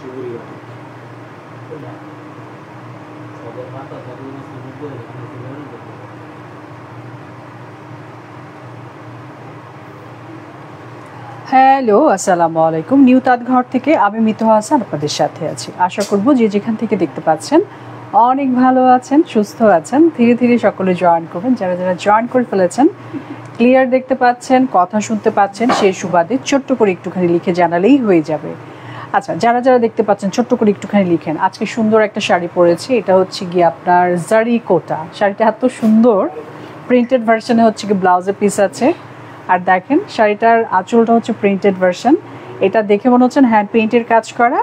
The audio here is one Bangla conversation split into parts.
হ্যালো, আসসালামু আলাইকুম। নিউ তাঁতঘর থেকে আমি মিতু হাসান আপনাদের সাথে আছি। আশা করব যে যেখান থেকে দেখতে পাচ্ছেন অনেক ভালো আছেন, সুস্থ আছেন। ধীরে ধীরে সকলে জয়েন করবেন। যারা যারা জয়েন করে ফেলেছেন, ক্লিয়ার দেখতে পাচ্ছেন, কথা শুনতে পাচ্ছেন, সেই সুবাদে ছোট্ট করে একটুখানি লিখে জানালেই হয়ে যাবে। আচ্ছা, যারা যারা দেখতে পাচ্ছেন ছোট্ট করে একটুখানি লিখেন। আজকে সুন্দর একটা শাড়ি পরেছি, এটা হচ্ছে গিয়ে আপনার জারি কোটা। শাড়িটা এত সুন্দর, প্রিন্টেড ভার্সনে হচ্ছে কি ব্লাউজের পিস আছে। আর দেখেন শাড়িটার আঁচলটা হচ্ছে প্রিন্টেড ভার্সন। এটা দেখে মনে হচ্ছে হ্যান্ড পেইন্টের কাজ করা,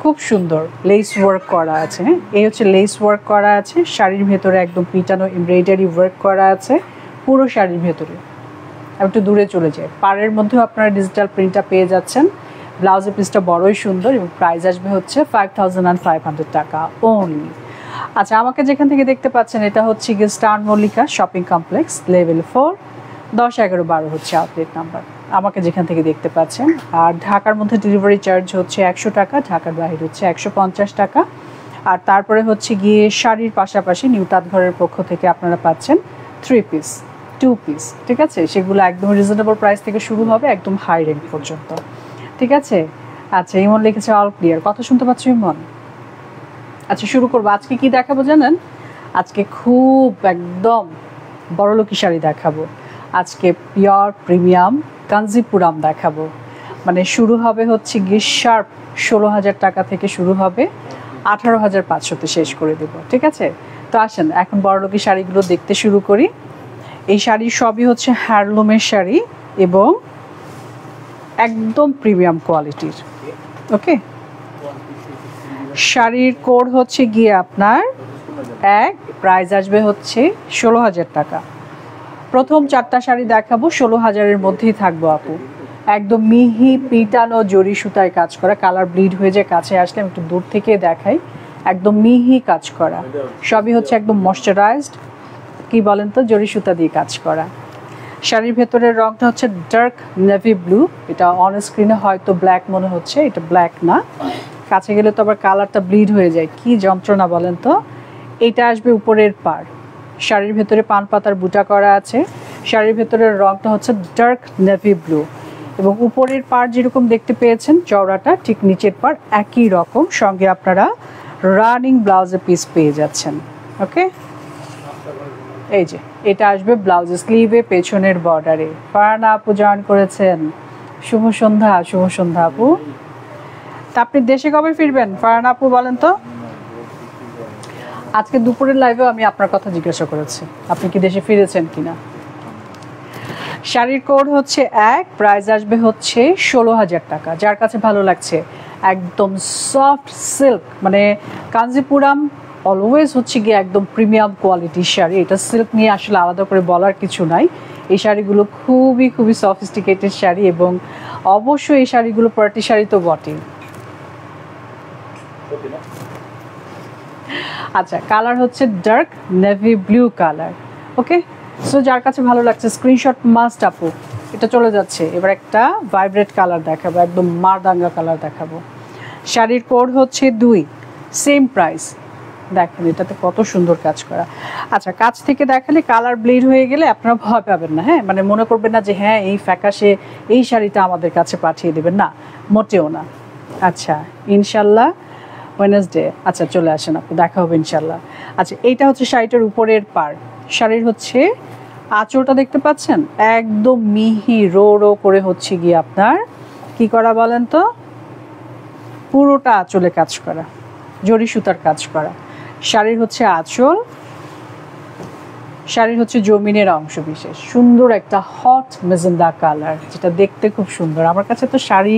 খুব সুন্দর লেস ওয়ার্ক করা আছে। এই হচ্ছে লেস ওয়ার্ক করা আছে, শাড়ির ভেতরে একদম পিটানো এমব্রয়ডারি ওয়ার্ক করা আছে পুরো শাড়ির ভেতরে। একটু দূরে চলে যায়, পাড়ের মধ্যেও আপনারা ডিজিটাল প্রিন্টটা পেয়ে যাচ্ছেন। ব্লাউজের পিসটা বড়ই সুন্দর এবং প্রাইস আসবে হচ্ছে 5500 টাকা ওনলি। আচ্ছা, আমাকে যেখান থেকে দেখতে পাচ্ছেন এটা হচ্ছে গিয়ে star Mallika shopping complex, level 4, 10, 11, 12 হচ্ছে আউটলেট নাম্বার। আমাকে যেখান থেকে দেখতে পাচ্ছেন। আর ঢাকার মধ্যে ডেলিভারি চার্জ হচ্ছে 100 টাকা, ঢাকার বাইরে হচ্ছে 150 টাকা। আর তারপরে হচ্ছে গিয়ে শাড়ির পাশাপাশি নিউ তাঁতঘরের পক্ষ থেকে আপনারা পাচ্ছেন 3 পিস, 2 পিস, ঠিক আছে? সেগুলো একদম রিজনেবল প্রাইস থেকে শুরু হবে একদম হাই রেঞ্জ পর্যন্ত, ঠিক আছে? আচ্ছা, ইমন লিখেছে অল ক্লিয়ার। কথা শুনতে পাচ্ছ ইমন? আচ্ছা, শুরু করবো। আজকে কি দেখাবো জানেন? আজকে খুব একদম বড়লোকি শাড়ি দেখাবো। আজকে পিওর প্রিমিয়াম কাঞ্জিপুরাম দেখাবো। মানে শুরু হবে হচ্ছে গিয়ে শার্প 16,000 টাকা থেকে শুরু হবে, 18,500-তে শেষ করে দেব, ঠিক আছে? তো আসেন এখন বড়লোকি শাড়িগুলো দেখতে শুরু করি। এই শাড়ি সবই হচ্ছে হ্যান্ডলুমের শাড়ি এবং একদম প্রিমিয়াম কোয়ালিটির। ওকে, শাড়ির কোড হচ্ছে গিয়ে আপনার প্রাইস আসবে হচ্ছে 16,000 টাকা। প্রথম 4টা শাড়ি দেখাবো 16,000-এর মধ্যেই থাকবো আপু। একদম মিহি পিটানো জরি সুতায় কাজ করা, কালার ব্লিড হয়ে যায়। কাছে আসলে আমি একটু দূর থেকে দেখাই, একদম মিহি কাজ করা। সবই হচ্ছে একদম ময়শ্চারাইজড, কি বলেন তো, জরি সুতা দিয়ে কাজ করা। শাড়ির ভেতরের রংটা হচ্ছে ডার্ক নেভি ব্লু। এটা অন স্ক্রিনে হয়তো ব্ল্যাক মনে হচ্ছে, এটা ব্ল্যাক না। কাছে গেলে তো আবার কালারটা ব্লিড হয়ে যায়, কি যন্ত্রণা বলেন তো। এটা আসবে উপরের পাড়। শাড়ির ভেতরে পান পাতার বুটা করা আছে। শাড়ির ভেতরের রংটা হচ্ছে ডার্ক নেভি ব্লু এবং উপরের পাড় যেরকম দেখতে পেয়েছেন চওড়াটা, ঠিক নিচের পাড় একই রকম। সঙ্গে আপনারা রানিং ব্লাউজের পিস পেয়ে যাচ্ছেন। ওকে, এই যে এটা আসবে ব্লাউজের স্লিভে পেছনের বর্ডারে। ফারহানা আপু জয়েন করেছেন, শুভ সন্ধ্যা। শুভ সন্ধ্যা আপু। তা আপনি দেশে কবে ফিরবেন ফারহানা আপু বলেন তো? আজকে দুপুরের লাইভেও আমি আপনার কথা জিজ্ঞাসা করেছি, আপনি কি দেশে ফিরেছেন কিনা। শাড়ির কোড হচ্ছে 1, প্রাইস আসবে হচ্ছে 16,000 টাকা। যার কাছে ভালো লাগছে, একদম সফট সিল্ক, মানে কাঞ্জিপুরাম অলওয়েজ হচ্ছে গিয়ে একদম প্রিমিয়াম কোয়ালিটির শাড়ি। এটা সিল্ক নিয়ে আসলে আলাদা করে বলার কিছু নাই। এই শাড়িগুলো খুবই খুবই সফিস্টিকেটেড শাড়ি এবং অবশ্যই এই শাড়িগুলো পার্টি শাড়ি তো বটে। আচ্ছা, কালার হচ্ছে ডার্ক নেভি ব্লু কালার। ওকে, সো যার কাছে ভালো লাগছে স্ক্রিনশট মাস্ট আপু। এটা চলে যাচ্ছে। এবার একটা ভাইব্রেট কালার দেখাবো, একদম মারদাঙ্গা কালার দেখাবো। শাড়ির কোড হচ্ছে 2, সেম প্রাইস। দেখেন এটাতে কত সুন্দর কাজ করা। আচ্ছা, কাছ থেকে দেখালে কালার ব্লিড হয়ে গেলে আপনারা ভয় পাবেন না, হ্যাঁ, মানে মনে করবেন না যে হ্যাঁ এই ফ্যাকাশে এই শাড়িটা আমাদের কাছে পাঠিয়ে দেবেন, না, মোটেও না। আচ্ছা, ইনশাল্লাহ ওয়েডনেসডে। আচ্ছা, চলে আসেন আপু, দেখা হবে ইনশাল্লাহ। আচ্ছা, এইটা হচ্ছে শাড়িটার উপরের পাড়। শাড়ির হচ্ছে আঁচলটা দেখতে পাচ্ছেন, একদম মিহি রো রো করে হচ্ছে গিয়ে আপনার কি করা বলেন তো, পুরোটা আঁচলে কাজ করা, জরি সুতার কাজ করা। শাড়ির হচ্ছে আঁচল, শাড়ির হচ্ছে জমিনের অংশ বিশেষ। সুন্দর একটা হট মেজেন্ডা কালার, যেটা দেখতে খুব সুন্দর। আমার কাছে তো শাড়ি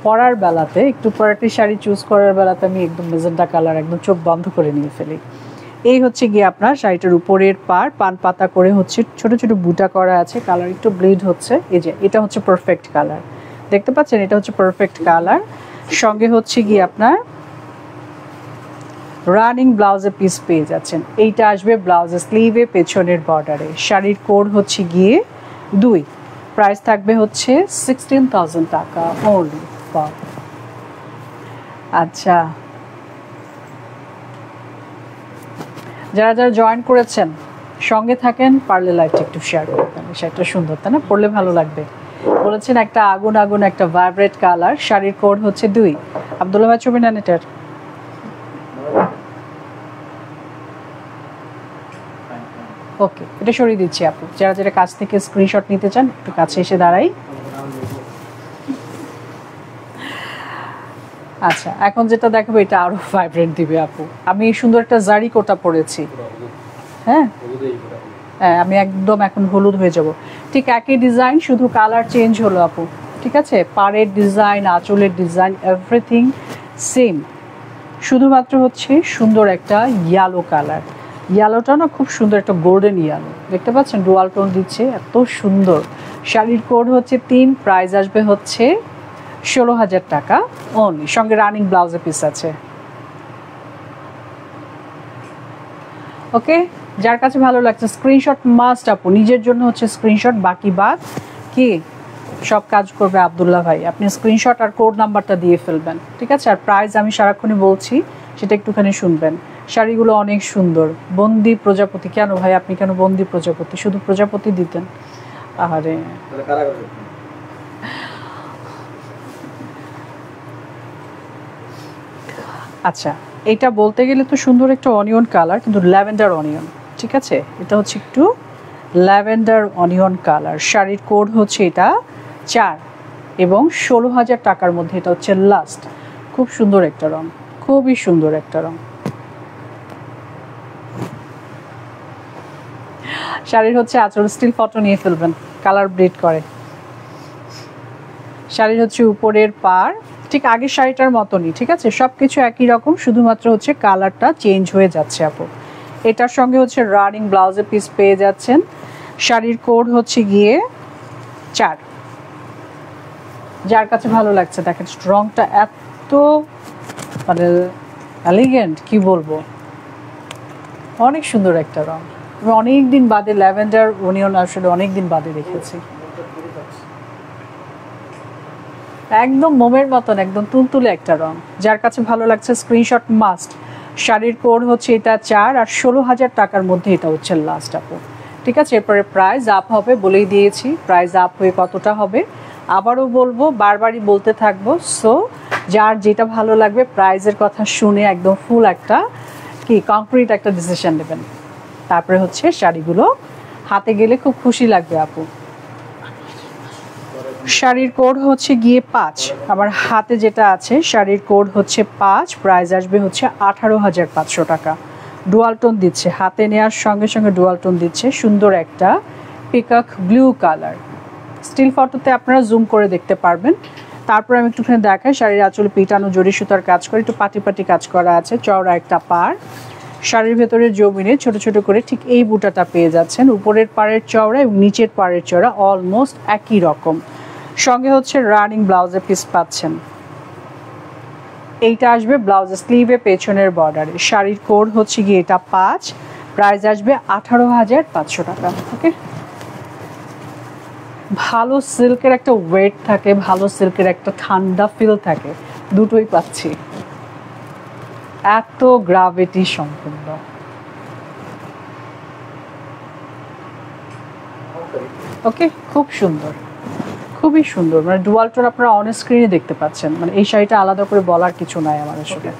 পরার বেলাতে, একটু পার্টি শাড়ি চুজ করার বেলাতে আমি একদম মেজেন্ডা কালার একদম চোখ বন্ধ করে নিয়ে ফেলি। এই হচ্ছে গিয়ে আপনার শাড়িটার উপরের পাড়, পান পাতা করে হচ্ছে ছোট ছোট বুটা করা আছে। কালার একটু ব্লিড হচ্ছে। এই যে এটা হচ্ছে পারফেক্ট কালার, দেখতে পাচ্ছেন, এটা হচ্ছে পারফেক্ট কালার। সঙ্গে হচ্ছে গিয়ে আপনার রানিং ব্লাউজের পিস পেয়ে যাচ্ছেন। এইটা আসবে ব্লাউজের স্লিভে পেছনের বর্ডারে। শাড়ির কোড হচ্ছে গিয়ে 2, প্রাইস থাকবে হচ্ছে 16,000 টাকা ওনলি। আচ্ছা, যারা যারা জয়েন করেছেন সঙ্গে থাকেন, পারলে লাইভটা একটু শেয়ার করবেন। সেটা সুন্দর, তাই না? পড়লে ভালো লাগবে। বলেছেন একটা আগুন আগুন একটা ভাইব্রেট কালার, শাড়ির কোড হচ্ছে 2। আব্দুল্লাহ ভাই ছবি নেন এটার। ওকে, এটা সরিয়ে দিচ্ছি আপু। যারা যারা কাছ থেকে স্ক্রিনশট নিতে চান একটু কাছে এসে দাঁড়াই। আচ্ছা, এখন যেটা দেখাবো এটা আরো ভাইব্রেন্ট দিবে আপু। আমি সুন্দর একটা জারি কোটা পরেছি। হ্যাঁ হ্যাঁ, আমি একদম এখন হলুদ হয়ে যাব। ঠিক একই ডিজাইন, শুধু কালার চেঞ্জ হলো আপু। ঠিক আছে, পাড়ের ডিজাইন, আঁচলের ডিজাইন, এভরিথিং সেম। শুধুমাত্র হচ্ছে সুন্দর একটা ইয়েলো কালার। ইয়েলোটা না খুব সুন্দর, একটা গোল্ডেন ইয়েলো, দেখতে পাচ্ছেন? ডুয়াল টোন দিচ্ছে, এত সুন্দর। শাড়ির কোড হচ্ছে 3, প্রাইস আসবে হচ্ছে 16,000 টাকা অনলি, সঙ্গে রানিং ব্লাউজের পিস আছে। ওকে, যার কাছে ভালো লাগছে স্ক্রিনশট মাস্ট আপু, নিজের জন্য হচ্ছে স্ক্রিনশট, বাকি বাদ কি সব কাজ করবে আব্দুল্লাহ ভাই। আপনি স্ক্রিনশট আর কোড নাম্বারটা দিয়ে ফেলবেন, ঠিক আছে? আর প্রাইস আমি সারাক্ষণই বলছি, সেটা একটুখানি শুনবেন। শাড়িগুলো অনেক সুন্দর। বন্দি প্রজাপতি, কেন ভাই আপনি কেন বন্দি প্রজাপতি? শুধু প্রজাপতি দিতেন। আরে আচ্ছা, এটা বলতে গেলে তো সুন্দর একটা অনিয়ন কালার, কিন্তু ল্যাভেন্ডার অনিয়ন, ঠিক আছে? এটা হচ্ছে একটু ল্যাভেন্ডার অনিয়ন কালার। শাড়ির কোড হচ্ছে এটা 4 এবং 16,000 টাকার মধ্যে এটা হচ্ছে লাস্ট। খুব সুন্দর একটা রং, খুবই সুন্দর একটা রং। শাড়ির হচ্ছে আঁচল স্টিল ফটো নিয়ে ফেলবেন, কালার ব্লিড করে। শাড়ির হচ্ছে উপরের পাড় ঠিক আগের শাড়িটার মতনই, ঠিক আছে? সব কিছু একই রকম, শুধুমাত্র হচ্ছে কালারটা চেঞ্জ হয়ে যাচ্ছে আপু। এটার সঙ্গে হচ্ছে রানিং ব্লাউজের পিস পেয়ে যাচ্ছেন। শাড়ির কোড হচ্ছে গিয়ে 4। যার কাছে ভালো লাগছে দেখেন, রংটা এত মানে এলিগেন্ট, কি বলবো, অনেক সুন্দর একটা রং। আমি অনেক দিন বাদে ল্যাভেন্ডার অনিয়ন আসলে অনেক দিন বাদে দেখেছি। একদম মোমের মতন, একদম তুলতুলে একটা রং। যার কাছে ভালো লাগছে স্ক্রিনশট মাস্ট। শাড়ির কোড হচ্ছে এটা 4 আর 16,000 টাকার মধ্যে এটা হচ্ছে লাস্ট আপু, ঠিক আছে? এরপরে প্রাইস আপ হবে, বলেই দিয়েছি প্রাইস আপ হয়ে কতটা হবে আবারও বলবো, বারবারই বলতে থাকবো। সো যার যেটা ভালো লাগবে প্রাইজের কথা শুনে একদম ফুল একটা কি কংক্রিট একটা ডিসিশন নেবেন, তারপরে হচ্ছে শাড়িগুলো হাতে গেলে খুব খুশি লাগবে আপু। শাড়ির কোড হচ্ছে গিয়ে 5, আমার হাতে যেটা আছে শাড়ির কোড হচ্ছে 5, প্রাইস আসবে হচ্ছে 18,500 টাকা। ডুয়াল টোন দিচ্ছে, হাতে নেওয়ার সঙ্গে সঙ্গে ডুয়াল টোন দিচ্ছে। সুন্দর একটা পিকক ব্লু কালার। স্টিল ফটোতে আপনারা জুম করে দেখতে পারবেন। তারপর আমি একটুখানি দেখাই, শাড়ির আঁচলে পিটানো জরি সুতার কাজ করে, একটু পাটি পাটি কাজ করা আছে, চওড়া একটা পাড়। শাড়ির ভেতরে জমিনে ছোট ছোট করে ঠিক এই বুটাটা পেয়ে যাচ্ছেন। উপরের পাড়ের চওড়া এবং নিচের পাড়ের চওড়া অলমোস্ট একই রকম। সঙ্গে হচ্ছে রানিং ব্লাউজের পিস পাচ্ছেন। এইটা আসবে ব্লাউজের স্লিভে পেছনের বর্ডারে। শাড়ির কোড হচ্ছে গিয়ে এটা 5, প্রাইস আসবে 18,500 টাকা। ওকে, ভালো সিল্কের একটা ওয়েট থাকে, ভালো সিল্কের একটা ঠান্ডা ফিল থাকে, দুটোই পাচ্ছি। এত গ্রাভিটি সম্পূর্ণ। ওকে, খুব সুন্দর, খুবই সুন্দর। মানে ডুয়াল টোন আপনারা অন স্ক্রিনে দেখতে পাচ্ছেন। মানে এই শাড়িটা আলাদা করে বলার কিছু নাই আমার আসলে।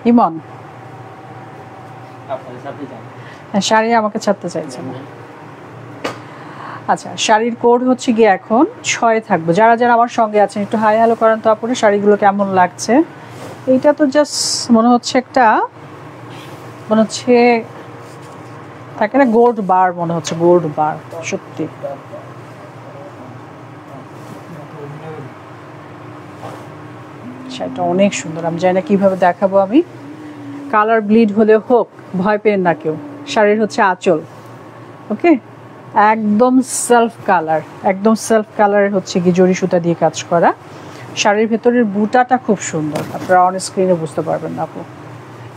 ইমন হ্যাঁ, শাড়ি আমাকে ছাড়তে চাইছে না। আচ্ছা, শাড়ির কোড হচ্ছে গিয়ে এখন 6 থাকবো। যারা যারা আমার সঙ্গে আছেন একটু হাই হ্যালো করেন তো আপুরে, শাড়িগুলো কেমন লাগছে? এইটা তো জাস্ট মনে হচ্ছে একটা, মনে হচ্ছে থাকে না গোল্ড বার, মনে হচ্ছে গোল্ড বার, সত্যি। শাড়িটা অনেক সুন্দর, আমি জানি না কিভাবে দেখাবো আমি। কালার ব্লিড হলে হোক, ভয় পেন না কেউ। শাড়ির হচ্ছে আঁচল, ওকে, একদম সেলফ কালার, একদম সেলফ কালারের হচ্ছে কি জরি সুতা দিয়ে কাজ করা। শাড়ির ভেতরের বুটাটা খুব সুন্দর, আপনারা অন স্ক্রিনে বুঝতে পারবেন না আপু।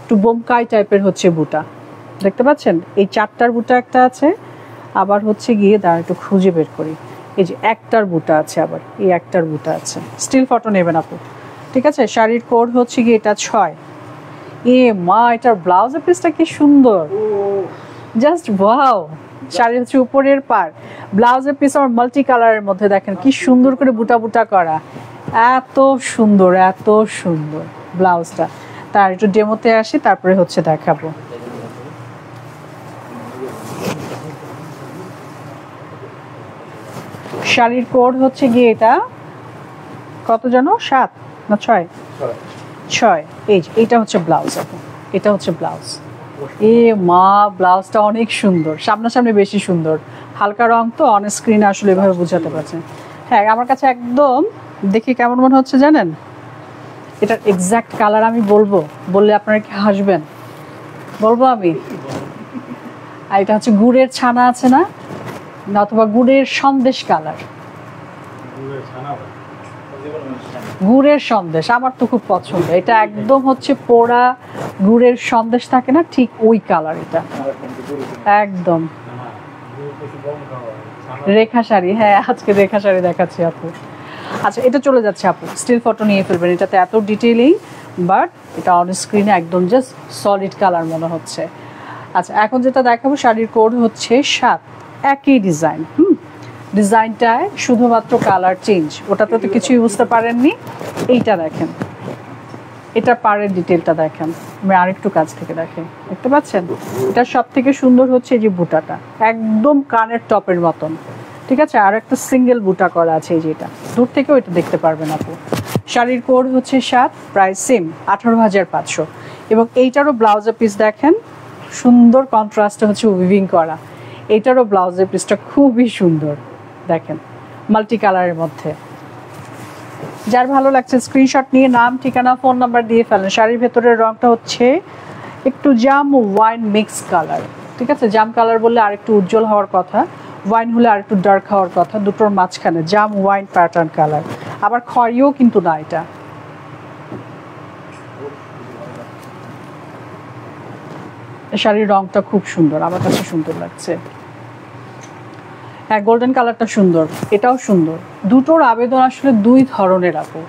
একটু বোমকাই টাইপের হচ্ছে বুটা, দেখতে পাচ্ছেন? এই 4টার বুটা একটা আছে, আবার হচ্ছে গিয়ে দাঁড়া একটু খুঁজে বের করি। এই যে একটার বুটা আছে, আবার এই একটার বুটা আছে, স্টিল ফটো নেবেন আপু। ঠিক আছে, শাড়ির কোড হচ্ছে কি এটা 6। এ মা, এটার ব্লাউজের পিসটা কি সুন্দর, জাস্ট ওয়াও। শাড়ি হচ্ছে উপরের পার, ব্লাউজের পিস আমার মাল্টি কালারের মধ্যে, দেখেন কি সুন্দর করে বুটা বুটা করা, এত সুন্দর এত সুন্দর ব্লাউজটা। তার একটু ডেমোতে আসি, তারপরে হচ্ছে দেখাবো। শাড়ির কোড হচ্ছে গিয়ে এটা কত জানো, 7 না 6? 6। এই যে এটা হচ্ছে ব্লাউজ আপু, এটা হচ্ছে ব্লাউজ। এ মা, ব্লাউজটা অনেক সুন্দর, সামনাসামনি বেশি সুন্দর, হালকা রং তো অন স্ক্রিনে আসলে এভাবে বোঝাতে পারছেন। হ্যাঁ, আমার কাছে একদম দেখি কেমন মনে হচ্ছে জানেন, এটার এক্সাক্ট কালার আমি বলবো, বললে আপনারা কি হাসবেন? বলবো আমি? আর এটা হচ্ছে গুড়ের ছানা আছে না, অথবা গুড়ের সন্দেশ কালার, গুড়ের সন্দেশ আমার তো খুব পছন্দ। এটা একদম হচ্ছে পোড়া গুড়ের সন্দেশ থাকে না, ঠিক ওই কালার এটা একদম। রেখা শাড়ি, হ্যাঁ আজকে রেখা শাড়ি দেখাচ্ছি আপু। আচ্ছা, এটা চলে যাচ্ছে আপু, স্টিল ফটো নিয়ে ফেলবেন, এটাতে এত ডিটেইলিং, বাট এটা অন স্ক্রিনে একদম জাস্ট সলিড কালার মনে হচ্ছে। আচ্ছা, এখন যেটা দেখাবো শাড়ির কোড হচ্ছে 7, একই ডিজাইন। ডিজাইনটায় শুধুমাত্র কালার চেঞ্জ, ওটাতে তো কিছুই বুঝতে পারেননি। এইটা দেখেন, এটা পাড়ের ডিটেলটা দেখেন, আমি আরেকটু কাছ থেকে দেখেন, দেখতে পাচ্ছেন? এটা সব থেকে সুন্দর হচ্ছে এই যে বুটাটা, একদম কানের টপের মতন। ঠিক আছে, আর একটা সিঙ্গেল বুটা করা আছে, এই যে এটা দূর থেকেও এটা দেখতে পারবেন আপু। শাড়ির কোড হচ্ছে 7, প্রাইস সেম 18,500। এবং এইটারও ব্লাউজের পিস দেখেন, সুন্দর কন্ট্রাস্টে হচ্ছে উইভিং করা। এইটারও ব্লাউজের পিসটা খুবই সুন্দর, দেখেন মাল্টি কালারের মধ্যে। যার ভালো লাগছে স্ক্রিনশট নিয়ে নাম, ঠিকানা, ফোন নাম্বার দিয়ে ফেলেন। শাড়ির ভেতরের রংটা হচ্ছে একটু জাম ওয়াইন মিক্স কালার। ঠিক আছে, জাম কালার বললে আর একটু উজ্জ্বল হওয়ার কথা, ওয়াইন হলে আর একটু ডার্ক হওয়ার কথা, দুটোর মাঝখানে জাম ওয়াইন প্যাটার্ন কালার, আবার খয়েরিও কিন্তু না এটা। শাড়ির রংটা খুব সুন্দর, আমার কাছে সুন্দর লাগছে। হ্যাঁ, গোল্ডেন কালারটা সুন্দর, এটাও সুন্দর। দুটোর আবেদন আসলে দুই ধরনের আপু।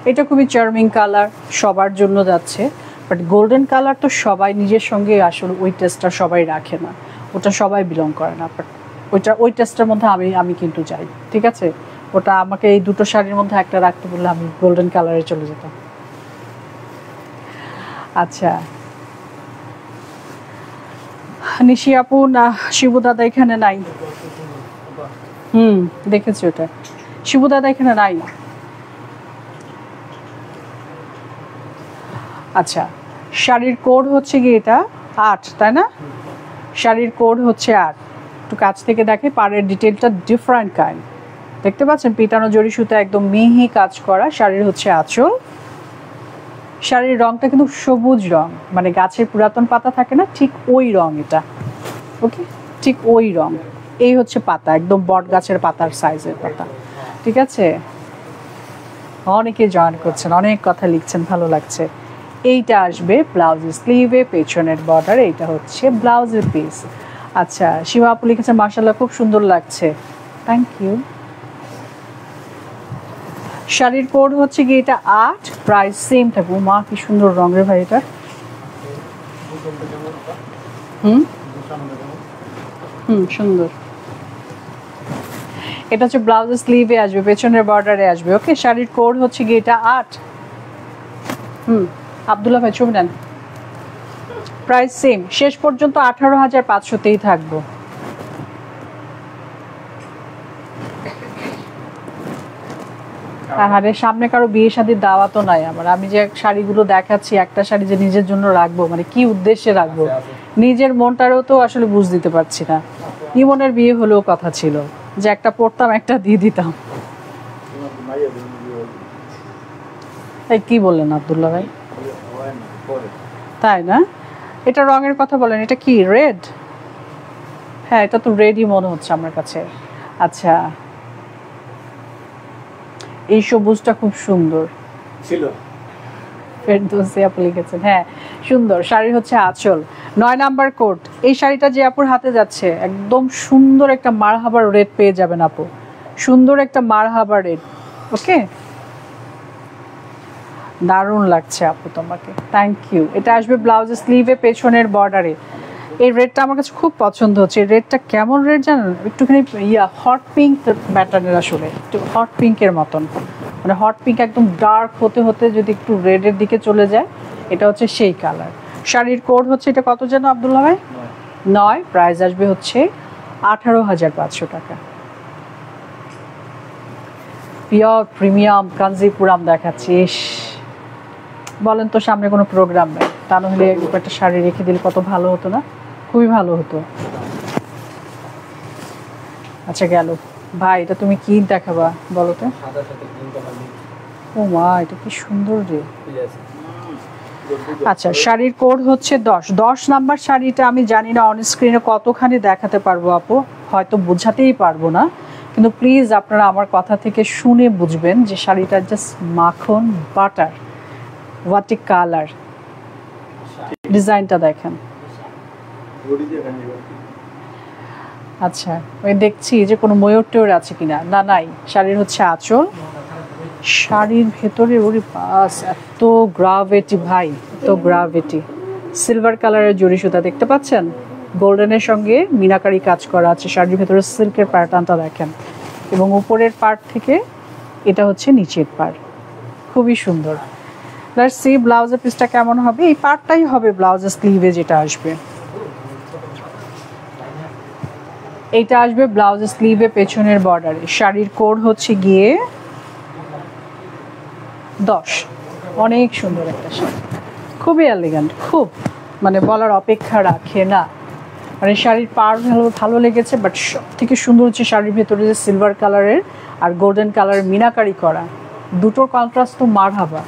এটা খুবই চার্মিং কালার, সবার জন্য যাচ্ছে, বাট গোল্ডেন কালার তো সবাই নিজের সঙ্গে আসলে ওই টেস্টটা সবাই রাখে না, ওটা সবাই বিলং করে না, বাট ওই টেস্টের মধ্যে আমি কিন্তু যাই। ঠিক আছে, ওটা আমাকে এই দুটো শাড়ির মধ্যে একটা রাখতে বললে আমি গোল্ডেন কালারে চলে যেতাম। আচ্ছা, নিশি আপু না শিবু দাদা এখানে নাই? দেখেছি ওটা, শিবু দাদা এখানে নাই। আচ্ছা, শাড়ির কোড হচ্ছে কি এটা 8, তাই না? শাড়ির কোড হচ্ছে 8। একটু কাছ থেকে দেখে, পাড়ের ডিটেলটা ডিফারেন্ট কাইন্ড, দেখতে পাচ্ছেন? পিটানো জরি সুতা একদম মিহি কাজ করা। শাড়ির হচ্ছে আঁচল। শাড়ির রংটা কিন্তু সবুজ রং, মানে গাছের পুরাতন পাতা থাকে না, ঠিক ওই রং এটা। ওকে, ঠিক ওই রং। এই হচ্ছে পাতা, একদম বট গাছের পাতার সাইজের পাতা। ঠিক আছে, অনেকে জয়েন করছেন, অনেক কথা লিখছেন, ভালো লাগছে। এইটা আসবে ব্লাউজের স্লিভে, পেছনের বর্ডার, এইটা হচ্ছে ব্লাউজের পিস। আচ্ছা, শিবা আপু লিখেছেন মাশাআল্লাহ খুব সুন্দর লাগছে, থ্যাংক ইউ। শাড়ির কোড হচ্ছে কি এটা 8, প্রাইস সেম থাকবে। মা কি সুন্দর রঙের ভাই এটা। সুন্দর। এটা হচ্ছে ব্লাউজের স্লিভে আসবে, পেছনের বর্ডারে আসবে। ওকে, শাড়ির কোড হচ্ছে কি এটা 8। আব্দুল্লাহ ভাই ছবি নেন। প্রাইস সেম, শেষ পর্যন্ত 18,500তেই থাকবো। আরে সামনে কারো বিয়ে শাদীর দাওয়াতও নাই আমার, আমি যে শাড়িগুলো দেখাচ্ছি, একটা শাড়ি যে নিজের জন্য রাখবো, মানে কি উদ্দেশ্যে রাখবো, নিজের মনটারও তো আসলে বুঝ দিতে পারছি না। ইমনের বিয়ে হলেও কথা ছিল যে একটা পড়তাম, একটা দিয়ে দিতাম। এই কি বললেন আব্দুল্লাহ ভাই? তাই না? এটা রঙের কথা বলেন, এটা কি রেড? হ্যাঁ, এটা তো রেডই মনে হচ্ছে আমার কাছে। আচ্ছা, এই সবুজটা খুব সুন্দর ছিল, ফেরদৌসী আপু লিখেছেন। হ্যাঁ, সুন্দর। শাড়ি হচ্ছে আঁচল, 9 নাম্বার কোট। এই শাড়িটা যে আপুর হাতে যাচ্ছে, একদম সুন্দর একটা মারহাবার রেড পেয়ে যাবেন আপু। সুন্দর একটা মারহাবা রেড। ওকে, দারুণ লাগছে আপু তোমাকে, থ্যাংক ইউ। এটা আসবে ব্লাউজের স্লিভে পেছনের বর্ডারে। এই রেডটা আমার কাছে খুব পছন্দ হচ্ছে। এই রেডটা কেমন রেড জানেন, একটুখানি হট পিঙ্ক প্যাটার্নের, আসলে একটু হট পিঙ্কের মতন, মানে হট পিঙ্ক একদম ডার্ক হতে হতে যদি একটু রেডের দিকে চলে যায়, এটা হচ্ছে সেই কালার। শাড়ির কোড হচ্ছে এটা কত যেন আব্দুল্লাহ ভাই? 9। প্রাইস আসবে হচ্ছে 18,500 টাকা। পিওর প্রিমিয়াম কাঞ্জিপুরাম দেখাচ্ছি। বলেন তো, সামনে কোনো প্রোগ্রাম নেই, তা নাহলে একটা শাড়ি রেখে দিলে কত ভালো হতো না? খুবই ভালো হতো। আচ্ছা গেল ভাই, এটা তুমি কি দেখাবা বলো তো? ও মা, এটা কি সুন্দর রে। আচ্ছা, শাড়ির কোড হচ্ছে 10। 10 নাম্বার শাড়িটা আমি জানি না অন স্ক্রিনে কতখানি দেখাতে পারবো আপু, হয়তো বোঝাতেই পারবো না, কিন্তু প্লিজ আপনারা আমার কথা থেকে শুনে বুঝবেন যে শাড়িটা জাস্ট মাখন বাটার। হোয়াট এ কালার, ডিজাইনটা দেখেন। আচ্ছা, ওই দেখছি যে কোনো ময়ূর টয়ূর আছে কিনা, না নাই। শাড়ির হচ্ছে আঁচল, শাড়ির ভেতরে ওরে বাস এত গ্রাভিটি ভাই, এত গ্রাভিটি। সিলভার কালারের জড়ি সুতা দেখতে পাচ্ছেন, গোল্ডেনের সঙ্গে মিনাকারি কাজ করা আছে। শাড়ির ভেতরে সিল্কের প্যাটার্নটা দেখেন, এবং উপরের পার্ট থেকে এটা হচ্ছে নিচের পার্ট, খুবই সুন্দর। লেটস সি ব্লাউজের পিসটা কেমন হবে। এই পার্টটাই হবে ব্লাউজের স্লিভে যেটা আসবে। এইটা আসবে ব্লাউজের স্লিভে পেছনের বর্ডারে। শাড়ির কোড হচ্ছে গিয়ে 10। অনেক সুন্দর একটা শাড়ি, খুবই এলিগেন্ট, খুব মানে বলার অপেক্ষা রাখে না। মানে শাড়ির পাড় ভালো লেগেছে, বাট সব থেকে সুন্দর হচ্ছে শাড়ির ভেতরে যে সিলভার কালারের আর গোল্ডেন কালারের মিনাকারি করা, দুটোর কন্ট্রাস্ট তো মারহাবা।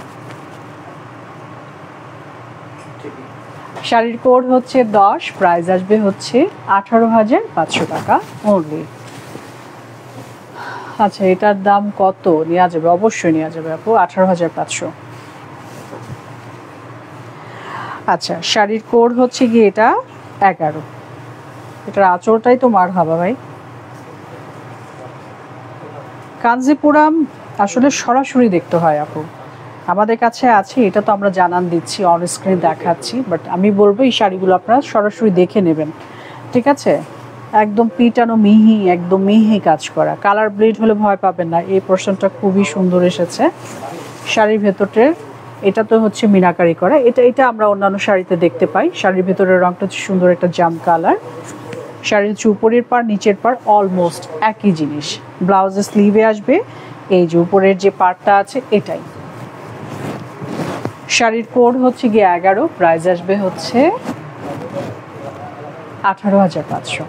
শাড়ির কোড হচ্ছে 10। প্রাইস আসবে হচ্ছে 18,500 টাকা অনলি। আচ্ছা, এটার দাম কত? নেওয়া যাবে, অবশ্যই নেওয়া যাবে আপু, 18,500। আচ্ছা, শাড়ির কোড হচ্ছে গিয়ে এটা 11। এটার আঁচলটাই তো মারহাবা ভাই। কাঞ্জিপুরাম আসলে সরাসরি দেখতে হয় আপু, আমাদের কাছে আছে, এটা তো আমরা জানান দিচ্ছি, অন স্ক্রিন দেখাচ্ছি, বাট আমি বলবো এই শাড়িগুলো আপনারা সরাসরি দেখে নেবেন, ঠিক আছে? একদম পিটানো মিহি, একদম মিহি কাজ করা, কালার ব্লিড হলে ভয় পাবেন না। এই পোর্শনটা খুবই সুন্দর এসেছে শাড়ির ভেতরের। এটা তো হচ্ছে মিনাকারি করা, এটা আমরা অন্যান্য শাড়িতে দেখতে পাই। শাড়ির ভেতরের রংটা হচ্ছে সুন্দর একটা জাম কালার। শাড়ির হচ্ছে উপরের পার নিচের পার অলমোস্ট একই জিনিস। ব্লাউজের স্লিভে আসবে এই যে উপরের যে পার্টটা আছে এটাই। শাড়ির কোড হচ্ছে গিয়ে 11। প্রাইস আসবে হচ্ছে 18,500।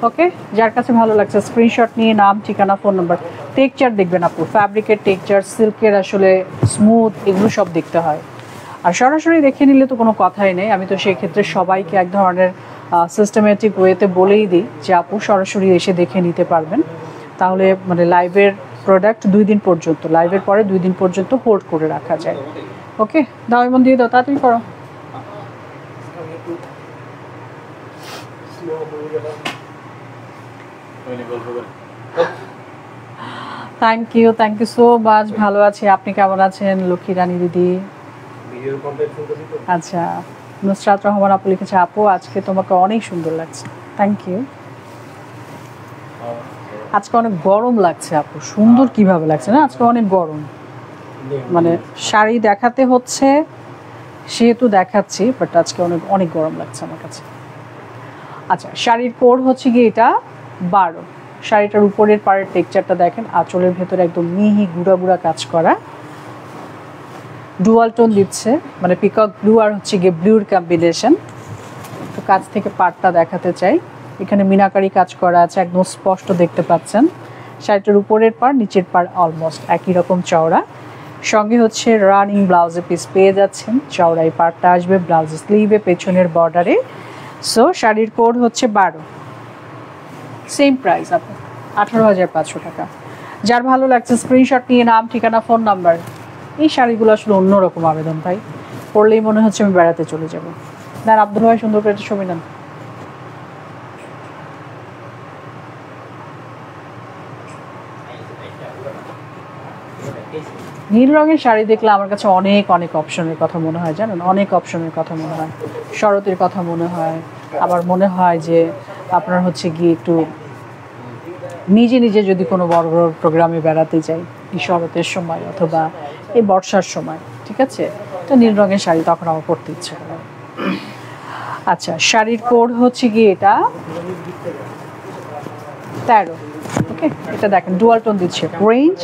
ওকে, যার কাছে ভালো লাগছে স্ক্রিনশট নিয়ে নাম, ঠিকানা, ফোন নাম্বার। টেক্সচার দেখবেন আপু, ফ্যাব্রিকের টেক্সচার, সিল্কের আসলে স্মুথ, এগুলো সব দেখতে হয়। আর সরাসরি দেখে নিলে তো কোনো কথাই নেই। আমি তো সেই ক্ষেত্রে সবাইকে এক ধরনের সিস্টেমেটিক ওয়েতে বলেই দিই যে আপু সরাসরি এসে দেখে নিতে পারবেন, তাহলে মানে লাইভের প্রোডাক্ট 2 দিন পর্যন্ত, লাইভের পরে 2 দিন পর্যন্ত হোল্ড করে রাখা যায়। ওকে, দাও এমন দিয়ে দাও, তাড়াতাড়ি করো। Thank you so much. ভালো আছি, আপনি কেমন আছেন লক্ষ্মী রানী দিদি? আচ্ছা, নুসরাত রহমান আপু লিখেছে, আপু আজকে তোমাকে অনেক সুন্দর লাগছে। Thank you. আজকে অনেক গরম লাগছে আপু। সুন্দর কিভাবে লাগছে না, আজকে অনেক গরম, মানে শাড়ি দেখাতে হচ্ছে সেহেতু দেখাচ্ছি, বাট আজকে অনেক অনেক গরম লাগছে আমার কাছে। আচ্ছা, শাড়ির কোড হচ্ছে গিয়ে এটা 12। শাড়িটার উপরের পাড়ের টেক্সচারটা দেখেন, আঁচলের ভেতরে একদম মিহি গুঁড়া গুঁড়া কাজ করা, ডুয়াল টোন দিচ্ছে, মানে পিকক ব্লু আর হচ্ছে গিয়ে ব্লুর কম্বিনেশন। তো কাছ থেকে পাড়টা দেখাতে চাই, এখানে মিনাকারি কাজ করা আছে, একদম স্পষ্ট দেখতে পাচ্ছেন। শাড়িটার উপরের পাড় নিচের পাড় অলমোস্ট একই রকম চওড়া, সঙ্গে হচ্ছে রানিং ব্লাউজে পিস পেয়ে যাচ্ছেন। চওড়া এই পাড়টা আসবে ব্লাউজ স্লিভে পেছনের বর্ডারে। সো শাড়ির কোড হচ্ছে 12। সেম প্রাইস আপু, 18,500 টাকা। যার ভালো লাগছে স্ক্রিনশট নিয়ে নাম, ঠিকানা, ফোন নাম্বার। এই শাড়িগুলো আসলে অন্যরকম আবেদন ভাই, পরলেই মনে হচ্ছে আমি বেড়াতে চলে যাব। দেন আব্দুল ভাই সুন্দর করে একটা ছবি নেন। নীল রঙের শাড়ি দেখলে আমার কাছে অনেক অনেক অপশনের কথা মনে হয়, জানেন, অনেক অপশনের কথা মনে হয়। শরতের কথা মনে হয়, আবার মনে হয় যে আপনার হচ্ছে গিয়ে একটু নিজে নিজে যদি কোনো বড় বড় প্রোগ্রামে বেড়াতে যাই এই শরতের সময় অথবা এই বর্ষার সময়, ঠিক আছে, তো নীল রঙের শাড়ি তখন আমার পরতে ইচ্ছে করে। আচ্ছা, শাড়ির কোড হচ্ছে গিয়ে এটা 13। ওকে, এটা দেখেন ডুয়াল টোন দিচ্ছে, অরেঞ্জ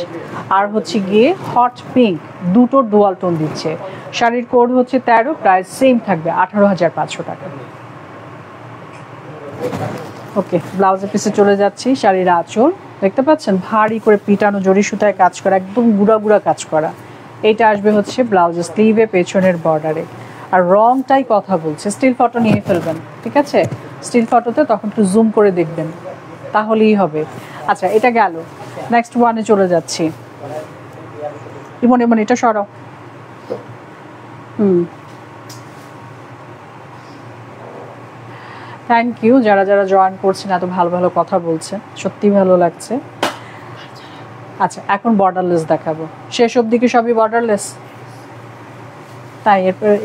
আর হচ্ছে গিয়ে হট পিঙ্ক, দুটো ডুয়াল টোন দিচ্ছে। শাড়ির কোড হচ্ছে 13, প্রাইস সেম থাকবে 18,500 টাকা। ওকে, ব্লাউজের পিসে চলে যাচ্ছি। শাড়ির আঁচল দেখতে পাচ্ছেন, ভারী করে পিটানো জরি সুতায় কাজ করা, একদম গুড়া গুড়া কাজ করা। এইটা আসবে হচ্ছে ব্লাউজের স্লিভে, পেছনের বর্ডারে। আর রংটাই কথা বলছে। স্টিল ফটো নিয়ে ফেলবেন, ঠিক আছে, স্টিল ফটোতে তখন একটু জুম করে দেখবেন, তাহলেই হবে। আচ্ছা, এটা গেল। নেক্সট ওয়ানে চলে যাচ্ছি। ইমন ইমন এটা সরাও। থ্যাংক ইউ যারা যারা জয়েন করছেন, এত ভালো ভালো কথা বলছেন, সত্যি ভালো লাগছে। আচ্ছা, এখন বর্ডারলেস দেখাবো। শেষ অবধি কি সবই বর্ডারলেস? তাই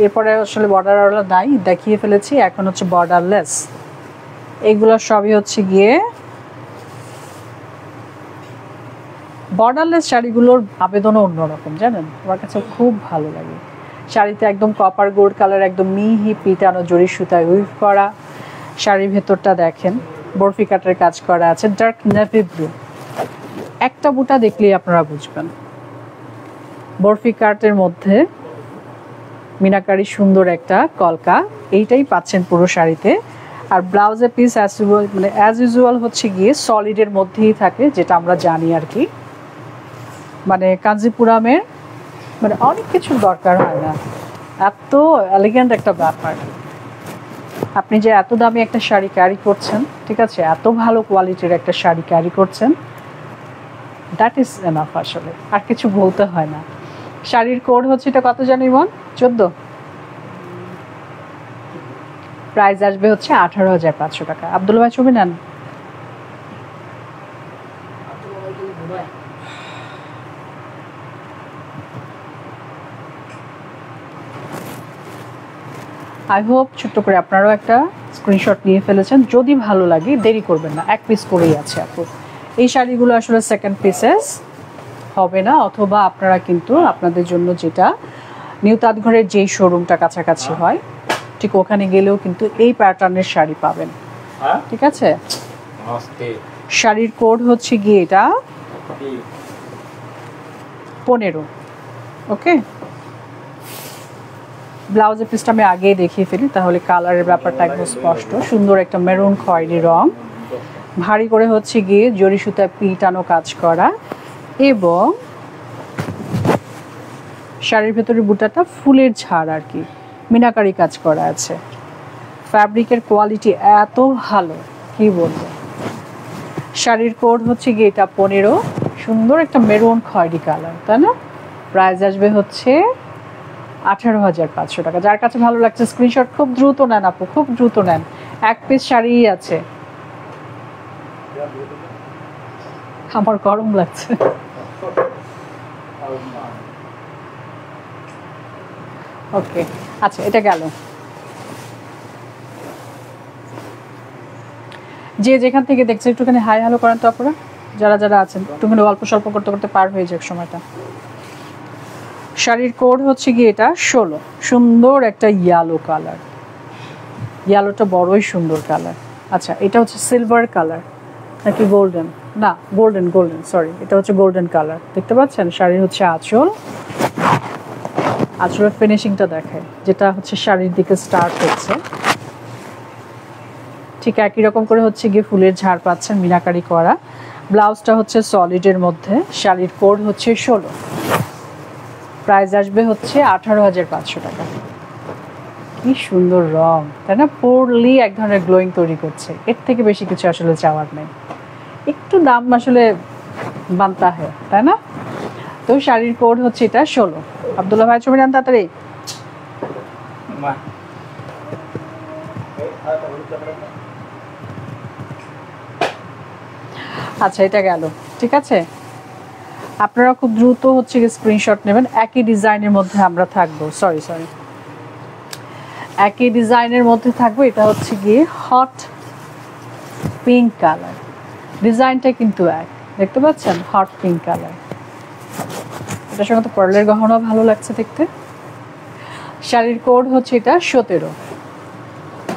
এরপরে আসলে বর্ডার নাই, দেখিয়ে ফেলেছি। এখন হচ্ছে বর্ডারলেস। এগুলো সবই হচ্ছে গিয়ে বর্ডারলেস শাড়িগুলোর আবেদনও অন্যরকম, জানেন, আমার কাছে খুব ভালো লাগে। শাড়িতে একদম কপার গোল্ড কালার, একদম মিহি পিটানো জরি সুতায় উইভ করা। শাড়ির ভেতরটা দেখেন বরফি কাটের কাজ করা আছে, ডার্ক নেভি ব্লু। একটা বুটা দেখলেই আপনারা বুঝবেন। বরফি কাটের মধ্যে মিনাকারি সুন্দর একটা কলকা, এইটাই পাচ্ছেন পুরো শাড়িতে। আর ব্লাউজের পিস অ্যাজ ইউজুয়াল হচ্ছে গিয়ে সলিডের মধ্যেই থাকে, যেটা আমরা জানি আর কি। মানে কাঞ্জিপুরামের মানে অনেক কিছুর দরকার হয় না, এত এলিগেন্ট একটা ব্যাপার। আপনি যে এত দামি একটা শাড়ি ক্যারি করছেন, ঠিক আছে, এত ভালো কোয়ালিটির একটা শাড়ি ক্যারি করছেন, দ্যাট ইজ এনাফ আসলে, আর কিছু বলতে হয় না। শাড়ির কোড হচ্ছে এটা কত জানি মন? 14। প্রাইস আসবে হচ্ছে 18,500 টাকা। আব্দুল ভাই ছবি নেন। আই হোপ ছোট্ট করে আপনারাও একটা স্ক্রিনশট নিয়ে ফেলেছেন। যদি ভালো লাগে দেরি করবেন না, এক পিস করেই আছে আপু। এই শাড়িগুলো আসলে সেকেন্ড পিসেস হবে না, অথবা আপনারা কিন্তু আপনাদের জন্য যেটা নিউ তাঁতঘরের যেই শোরুমটা কাছাকাছি হয়, ঠিক ওখানে গেলেও কিন্তু এই প্যাটার্নের শাড়ি পাবেন, ঠিক আছে। শাড়ির কোড হচ্ছে গিয়ে এটা 15। ওকে, ব্লাউজের পিসটা আমি আগেই দেখিয়ে ফেলি, তাহলে কালারের ব্যাপারটা একদম স্পষ্ট। সুন্দর একটা মেরুন খয়েরি রং, ভারী করে হচ্ছে গিয়ে জরি সুতায় পিটানো কাজ করা, এবং শাড়ির ভেতরে বুটাটা ফুলের ঝাড় আর কি, মিনাকারি কাজ করা আছে। ফ্যাব্রিকের কোয়ালিটি এত ভালো, কি বলবো। শাড়ির কোড হচ্ছে গিয়ে এটা 15। সুন্দর একটা মেরুন খয়েরি কালার, তাই না? প্রাইস আসবে হচ্ছে 18,500 টাকা। যার কাছে ভালো লাগছে স্ক্রিনশট খুব দ্রুত নেন আপু, খুব দ্রুত নেন। এক পিস শাড়িই আছে। আমার গরম লাগছে। ওকে, আচ্ছা, এটা গেল। যে যেখান থেকে দেখছে একটুখানি হাই হ্যালো করেন তো আপনারা, যারা যারা আছেন, একটুখানি অল্প স্বল্প করতে করতে পার হয়ে যাক সময়টা। শাড়ির কোড হচ্ছে গিয়ে এটা 16। সুন্দর একটা ইয়েলো কালার, ইয়েলোটা বড়ই সুন্দর কালার। আচ্ছা, এটা হচ্ছে সিলভার কালার নাকি গোল্ডেন? না, গোল্ডেন, গোল্ডেন, সরি, এটা হচ্ছে গোল্ডেন কালার। দেখতে পাচ্ছেন শাড়ির হচ্ছে আঁচল, আঁচলের ফিনিশিংটা দেখায়, যেটা হচ্ছে শাড়ির দিকে স্টার্ট হচ্ছে। ঠিক একই রকম করে হচ্ছে গিয়ে ফুলের ঝাড় পাচ্ছেন মিনাকারি করা। ব্লাউজটা হচ্ছে সলিডের মধ্যে। শাড়ির কোড হচ্ছে 16। প্রাইস আসবে হচ্ছে 18,500 টাকা। কি সুন্দর রং, তাই না? পরলি এক ধরনের গ্লোয়িং তৈরি করছে, এর থেকে বেশি কিছু আসলে চাওয়ার নেই। একটু দাম আসলে বানতা হয়, তাই না? তো শাড়ির কোড হচ্ছে এটা 16। আব্দুল্লাহ ভাই ছবি নেন তাড়াতাড়ি। আচ্ছা, এটা গেল, ঠিক আছে। আপনারা খুব দ্রুত হচ্ছে স্ক্রিনশট নেবেন। একই ডিজাইনের মধ্যে আমরা থাকবো, সরি একই ডিজাইনের মধ্যে থাকবো। এটা হচ্ছে গিয়ে হট পিঙ্ক কালার, ডিজাইনটা কিন্তু এক, দেখতে পাচ্ছেন হট পিঙ্ক কালার। এটার সঙ্গে তো পার্লের গহনা ভালো লাগছে দেখতে। শাড়ির কোড হচ্ছে এটা 17,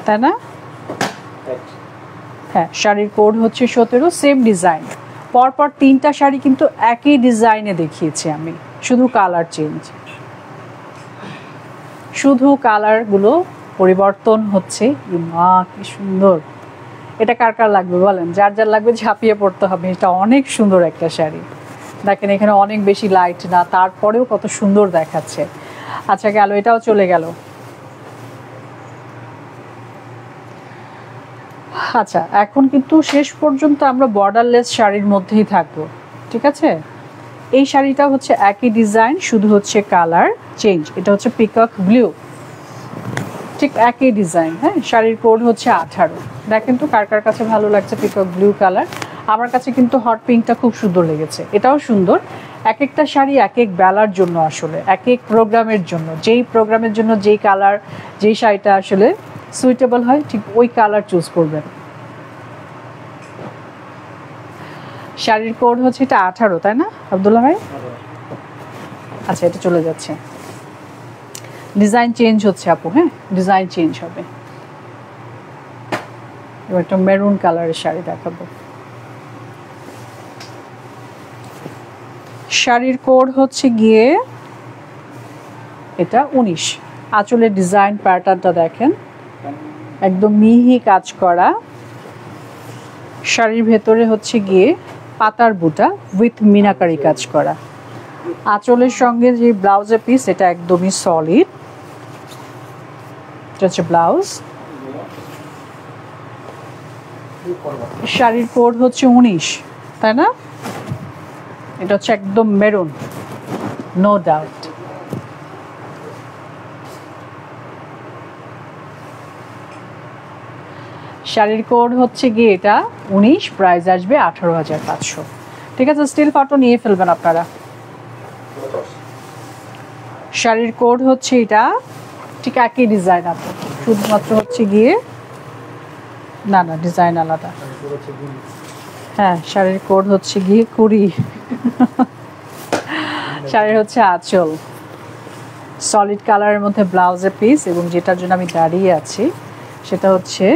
তাই না? হ্যাঁ, শাড়ির কোড হচ্ছে 17, সেম ডিজাইন। পরপর 3টা শাড়ি কিন্তু একই ডিজাইনে দেখিয়েছি আমি, শুধু কালার চেঞ্জ, শুধু কালারগুলো পরিবর্তন হচ্ছে। মা কি সুন্দর! এটা কার কার লাগবে বলেন? যার যার লাগবে ঝাঁপিয়ে পড়তে হবে। এটা অনেক সুন্দর একটা শাড়ি, দেখেন এখানে অনেক বেশি লাইট না, তারপরেও কত সুন্দর দেখাচ্ছে। আচ্ছা গেল, এটাও চলে গেল। আচ্ছা, এখন কিন্তু শেষ পর্যন্ত আমরা বর্ডারলেস শাড়ির মধ্যেই থাকবো, ঠিক আছে? এই শাড়িটা হচ্ছে একই ডিজাইন, শুধু হচ্ছে কালার চেঞ্জ। এটা হচ্ছে পিকক ব্লু, ঠিক একই ডিজাইন। হ্যাঁ, শাড়ির কোড হচ্ছে 18। দেখেন তো কার কার কাছে ভালো লাগছে পিকক ব্লু কালার। আমার কাছে কিন্তু হট পিঙ্কটা খুব সুন্দর লেগেছে, এটাও সুন্দর। এক একটা শাড়ি এক এক বেলার জন্য, আসলে এক এক প্রোগ্রামের জন্য, যেই প্রোগ্রামের জন্য যেই কালার, যেই শাড়িটা আসলে সুইটেবল হয় ঠিক ওই কালার চুজ করবেন। শাড়ির কোড হচ্ছে এটা 18, তাই না আব্দুল্লাহ ভাই? আচ্ছা, এটা চলে যাচ্ছে, ডিজাইন চেঞ্জ হচ্ছে আপু। হ্যাঁ, ডিজাইন চেঞ্জ হবে। এবার একটা মেরুন কালারের শাড়ি দেখাবো। শাড়ির কোড হচ্ছে গিয়ে এটা 19। আঁচলের ডিজাইন প্যাটার্নটা দেখেন, একদম মিহি কাজ করা। শাড়ির ভেতরে হচ্ছে গিয়ে পাতার বুটা উইথ মিনাকারি কাজ করা। আঁচলের সঙ্গে যে ব্লাউজের পিস, এটা একদমই সলিড। এটা হচ্ছে ব্লাউজ। শাড়ির কোড হচ্ছে 19, তাই না? এটা হচ্ছে একদম মেরুন, নো ডাউট। শাড়ির কোড হচ্ছে গিয়ে এটা 19, প্রাইস আসবে 18,500। ঠিক আছে, স্টিল ফটো নিয়ে ফেলবেন আপনারা। শাড়ির কোড হচ্ছে এটা, ঠিক একই ডিজাইন আপু, শুধুমাত্র হচ্ছে গিয়ে না ডিজাইন আলাদা। হ্যাঁ, শাড়ির কোড হচ্ছে গিয়ে 20। শাড়ির হচ্ছে আঁচল সলিড কালারের মধ্যে ব্লাউজের পিস, এবং যেটার জন্য আমি দাঁড়িয়ে আছি সেটা হচ্ছে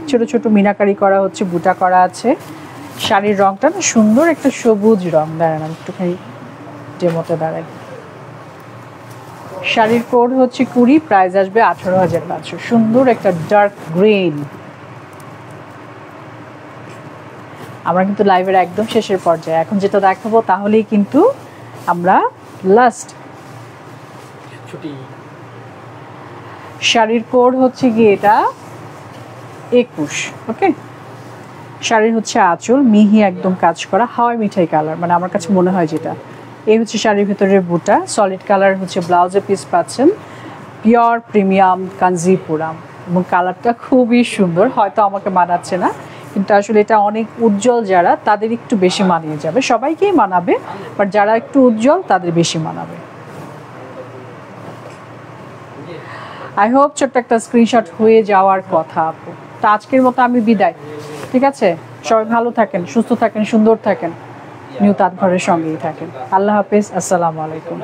ছোট ছোট মিনাকারি করা হচ্ছে, বুটা করা আছে। শাড়ির রংটা না সুন্দর একটা সবুজ রং। দাঁড়ান আমি একটুখানি ডেমোতে দাঁড়াই। শাড়ির কোড হচ্ছে 20, প্রাইস আসবে 18,500। সুন্দর একটা ডার্ক গ্রিন। আমরা কিন্তু লাইভের একদম শেষের পর্যায়ে, এখন যেটা দেখাবো তাহলেই কিন্তু আমরা লাস্ট। শাড়ির কোড হচ্ছে গিয়ে এটা 21। ওকে, শাড়ির হচ্ছে আঁচল মিহি একদম কাজ করা, হাওয়াই মিঠাই কালার, মানে আমার কাছে মনে হয় যেটা। এই হচ্ছে শাড়ির ভেতরের বুটা, সলিড কালার হচ্ছে ব্লাউজের পিস পাচ্ছেন, পিওর প্রিমিয়াম কাঞ্জিপুরাম, এবং কালারটা খুবই সুন্দর। হয়তো আমাকে মানাচ্ছে না, কিন্তু আসলে এটা অনেক উজ্জ্বল, যারা তাদের একটু বেশি মানিয়ে যাবে। সবাইকেই মানাবে, বাট যারা একটু উজ্জ্বল তাদের বেশি মানাবে। আই হোপ ছোট্ট একটা স্ক্রিনশট হয়ে যাওয়ার কথা আপু। তো আজকের মতো আমি বিদায়, ঠিক আছে? সবাই ভালো থাকেন, সুস্থ থাকেন, সুন্দর থাকেন, নিউ তাঁত ঘরের সঙ্গেই থাকেন। আল্লাহ হাফেজ, আসসালামু আলাইকুম।